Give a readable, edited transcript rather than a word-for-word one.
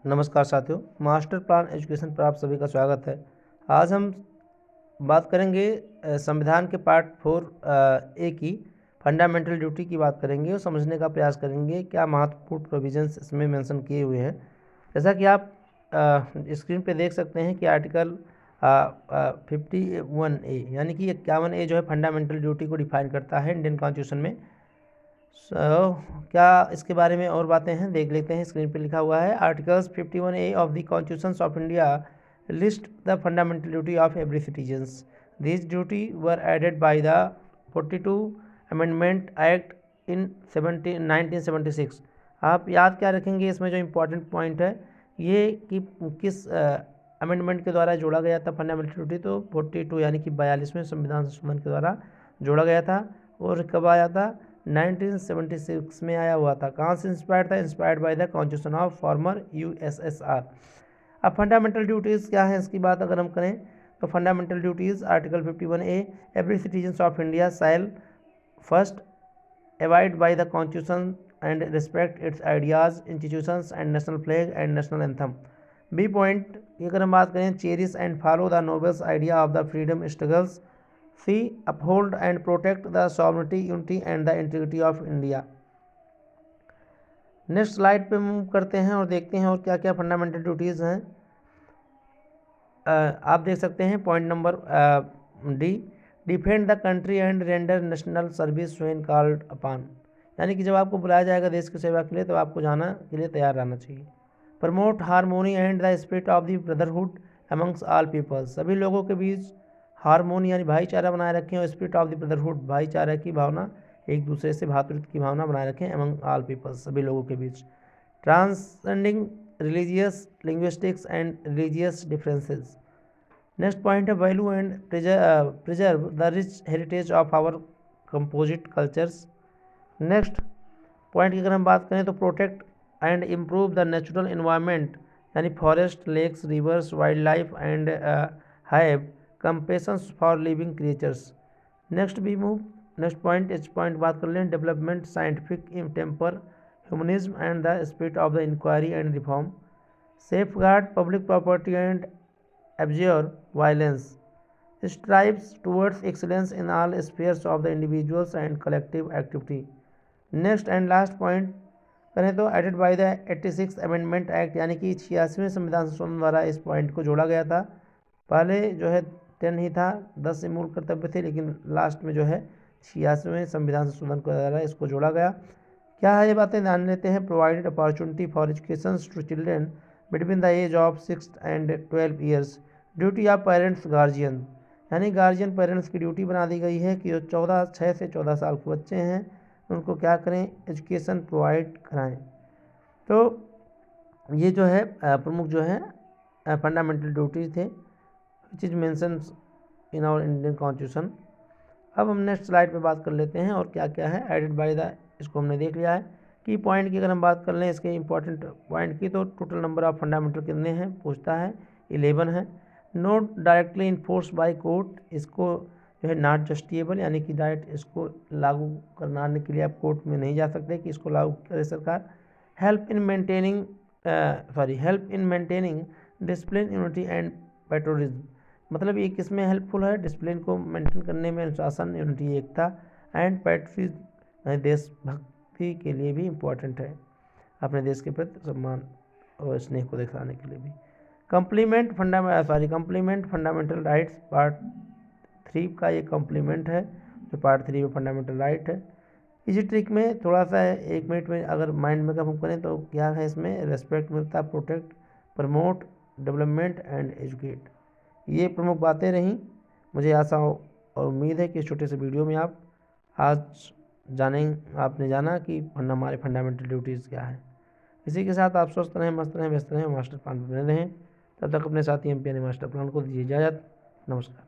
नमस्कार साथियों, master plan education पर आप सभी का स्वागत है। आज हम बात करेंगे संविधान के पार्ट 4 ए की फंडामेंटल ड्यूटी की बात करेंगे और समझने का प्रयास करेंगे क्या महत्वपूर्ण प्रोविजंस इसमें मेंशन किए हुए हैं। जैसा कि आप स्क्रीन पे देख सकते हैं कि आर्टिकल 51A यानी कि 51A जो है फंडामेंटल ड्यूटी को डिफाइन करता है इंडियन कॉन्स्टिट्यूशन में। क्या इसके बारे में और बातें हैं, देख लेते हैं। स्क्रीन पे लिखा हुआ है articles 51A of the constitution of India list the fundamental duty of every citizens. This duty were added by the 42 amendment act in 1976। आप याद क्या रखेंगे, इसमें जो इम्पोर्टेंट पॉइंट है ये कि किस अमेंडमेंट के द्वारा जोड़ा गया था फंडामेंटल ड्यूटी। तो 42 यानी कि 42वें संविधान संशोधन के द्वारा जोड़ा गया था। और कब आया था? 1976 में आया हुआ था। कहाँ से इंस्पायर्ड था? Inspired by the constitution of former USSR। अब फंडामेंटल ड्यूटीज़ क्या है इसकी बात अगर हम करें तो fundamental duties article 51A every citizen of India shall first abide by the constitution and respect its ideas, institutions and national flag and national anthem. B point की अगर हम बात करें cherish and follow the nobles idea of the freedom struggles. C uphold and protect the sovereignty unity and the integrity of India. Next slide पे move करते हैं और देखते हैं और क्या क्या फंडामेंटल ड्यूटीज़ हैं। आप देख सकते हैं point number D, defend the country and render national service when called upon. यानी कि जब आपको बुलाया जाएगा देश की सेवा के लिए तो आपको जाना के लिए तैयार रहना चाहिए। Promote harmony and the spirit of the brotherhood amongst all peoples. सभी लोगों के बीच हारमोनी यानी भाईचारा बनाए रखें और स्पिरिट ऑफ द ब्रदरहुड भाईचारा की भावना, एक दूसरे से भातृत्व की भावना बनाए रखें अमंग ऑल पीपल्स सभी लोगों के बीच। Transcending religious linguistics and religious differences. Next point है value and preserve the rich heritage of our composite cultures. Next point की अगर हम बात करें तो protect and improve the natural environment यानी forest, lakes, rivers, wild life and have compassion for living creatures. Next भी move next point इस point बात कर लें development scientific temper humanism and the spirit of the inquiry and reform. Safe guard public property and abjure violence, strives towards excellence in all spheres of the individuals and collective activity. Next and last point करें तो added by the 86 amendment act यानी कि 86वें संविधान संशोधन द्वारा इस point को जोड़ा गया था। पहले जो है 10 ही था, 10 से मूल कर्तव्य थे, लेकिन लास्ट में जो है 86वें संविधान संशोधन के द्वारा इसको जोड़ा गया। क्या है ये बातें ध्यान लेते हैं। Provided opportunity for education to children between the age of 6 and 12 years. Duty of parents guardian यानी गार्जियन पेरेंट्स की ड्यूटी बना दी गई है कि जो 6 से 14 साल के बच्चे हैं उनको क्या करें, एजुकेशन प्रोवाइड कराएं। तो ये जो है प्रमुख जो है फंडामेंटल ड्यूटीज थे which is mention in our Indian constitution. अब हम नेक्स्ट स्लाइड पे बात कर लेते हैं और क्या क्या है एडेड बाय द, इसको हमने देख लिया है। की पॉइंट की अगर हम बात कर लें इसके इंपॉर्टेंट पॉइंट की तो टोटल नंबर ऑफ फंडामेंटल कितने हैं पूछता है, 11 है। Not directly enforce by court, इसको जो है नॉट जस्टिएबल यानी कि डायरेक्ट इसको लागू करवाने के लिए आप कोर्ट में नहीं जा सकते कि इसको लागू करे सरकार। Help in maintaining discipline unity and patriotism, मतलब ये किसमें हेल्पफुल है, डिसिप्लिन को मेंटेन करने में, अनुशासन, यूनिटी, एकता एंड पेट्रोलिज्म देशभक्ति के लिए भी इम्पोर्टेंट है, अपने देश के प्रति सम्मान और स्नेह को दिखाने के लिए भी। कंप्लीमेंट फंडामेंटल राइट्स पार्ट 3 का ये कम्प्लीमेंट है जो पार्ट 3 में फंडामेंटल राइट है। इसी ट्रिक में थोड़ा सा 1 मिनट में अगर माइंड में हम करें तो क्या है इसमें, रेस्पेक्ट मिलता, protect, promote, development and educate. ये प्रमुख बातें रहीं। मुझे आशा और उम्मीद है कि इस छोटे से वीडियो में आप आज आपने जाना कि हमारे फंडामेंटल ड्यूटीज़ क्या है। इसी के साथ आप स्वस्थ रहें, मस्त रहें, व्यस्त रहें, मास्टर प्लान पर बने रहें। तब तक अपने साथी MP मास्टर प्लान को दीजिए इजाज़त। नमस्कार।